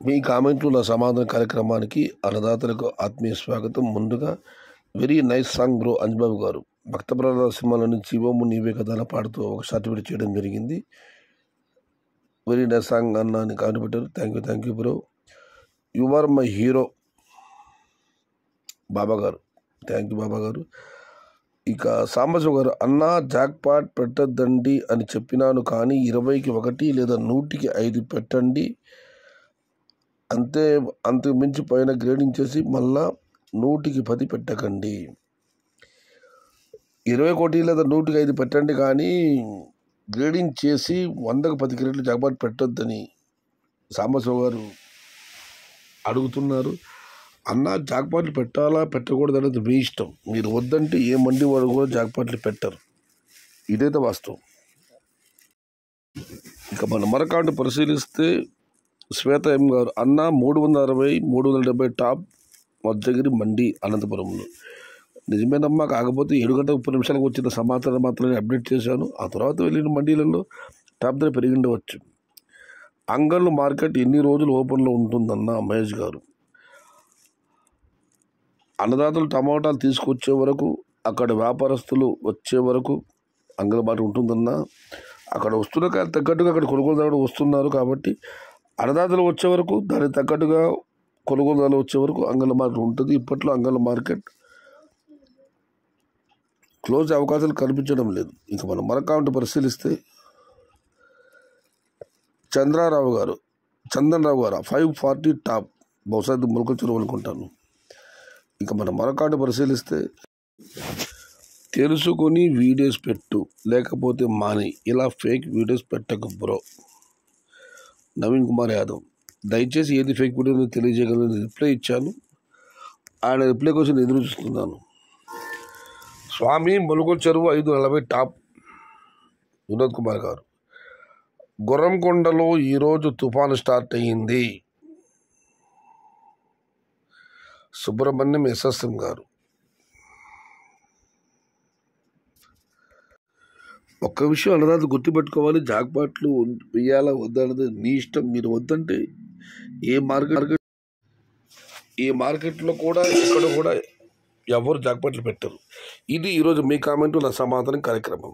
మీ కామెంట్లు నా సమాధాన కార్యక్రమానికి అన్నదాతలకు ఆత్మీయ స్వాగతం. ముందుగా very nice song bro Anjababu గారు. భక్త ప్రహ్లాద సినిమాలో నుంచి జీవము నీవే కథ పాడుతూ ఒక సర్టిఫికేట్ చేయడం జరిగింది. వెరీ నైస్ సాంగ్ అన్న అని కామెంట్ పెట్టారు. Thank you bro. You are my hero బాబా గారు. థ్యాంక్ యూ బాబా గారు. ఇక సాంబశివ గారు, అన్న జాక్పాట్ పెట్టద్దండి అని చెప్పినాను, కానీ 20కి 1 లేదా 100కి 5 పెట్టండి, అంతకు మించి పైన గ్రేడింగ్ చేసి మళ్ళా 100కి 10 పెట్టకండి. 20కి 1 లేదా 100కి 5 పెట్టండి, కానీ గ్రేడింగ్ చేసి 100కి 10 గ్రేడ్లు జాక్పాట్ పెట్టొద్దని సాంబశివ గారు అడుగుతున్నారు. అన్న జాక్పాట్లు పెట్టాలా పెట్టకూడదు అనేది మీ ఇష్టం. మీరు వద్దంటే ఏ మండి వాడు కూడా జాక్పాట్లు పెట్టరు. ఇదైతే వాస్తవం. ఇక మన మరొకటి పరిశీలిస్తే శ్వేత ఎం గారు, అన్న 360, 370 టాప్ మధ్యగిరి మండి అనంతపురంలో. నిజమేనమ్మా, కాకపోతే 7 గంటల 30 నిమిషాలకు వచ్చిన సమాచారం మాత్రమే అప్డేట్ చేశాను. ఆ తర్వాత వెళ్ళిన మండీలలో టాప్ ధర పెరిగి ఉండవచ్చు. అంగళ్ళు మార్కెట్ ఎన్ని రోజులు ఓపెన్లో ఉంటుందన్న మహేష్ గారు. అన్నదాతలు టమాటాలు తీసుకొచ్చే వరకు, అక్కడ వ్యాపారస్తులు వచ్చే వరకు అంగళ్ళ మార్కెట్ ఉంటుందన్నా. అక్కడ వస్తున్న కాయలు తగ్గట్టుగా అక్కడ కొనుగోలుదారులు వస్తున్నారు కాబట్టి అన్నదాతలు వచ్చే వరకు దానికి తగ్గట్టుగా కొనుగోలుదారులు వచ్చే వరకు అంగళ్ళ మార్కెట్ ఉంటుంది. ఇప్పట్లో అంగళ్ళ మార్కెట్ క్లోజ్ అవకాశాలు కనిపించడం లేదు. ఇక మనం మరొక పరిశీలిస్తే చందన్ రావు గారు 540 టాప్, బహుశా మొలకల చెరువు అనుకుంటాను. ఇక మనం మరొకటి పరిశీలిస్తే తెలుసుకొని వీడియోస్ పెట్టు, లేకపోతే మాని, ఇలా ఫేక్ వీడియోస్ పెట్టకు బ్రో. నవీన్ కుమార్ యాదవ్, దయచేసి ఏది ఫేక్ వీడియో తెలియజేయగలని రిప్లై ఇచ్చాను. ఆయన రిప్లై కోసం ఎదురు చూస్తున్నాను. స్వామి మొలకల చెరువు 540 టాప్, వినోద్ కుమార్ గారు. గుర్రంకొండలో ఈరోజు తుఫాను స్టార్ట్ అయ్యింది, సుబ్రహ్మణ్యం ఎస్ఎస్ఎం గారు. ఒక్క విషయం అన్నదాత గుర్తుపెట్టుకోవాలి, జాక్పాట్లు వేయాలా వద్దన్నది మీ ఇష్టం. మీరు వద్దంటే ఏ మార్కెట్లో కూడా ఎక్కడ కూడా ఎవరు జాక్పాట్లు పెట్టరు. ఇది ఈరోజు మీ కామెంటు నా సమాధానం కార్యక్రమం.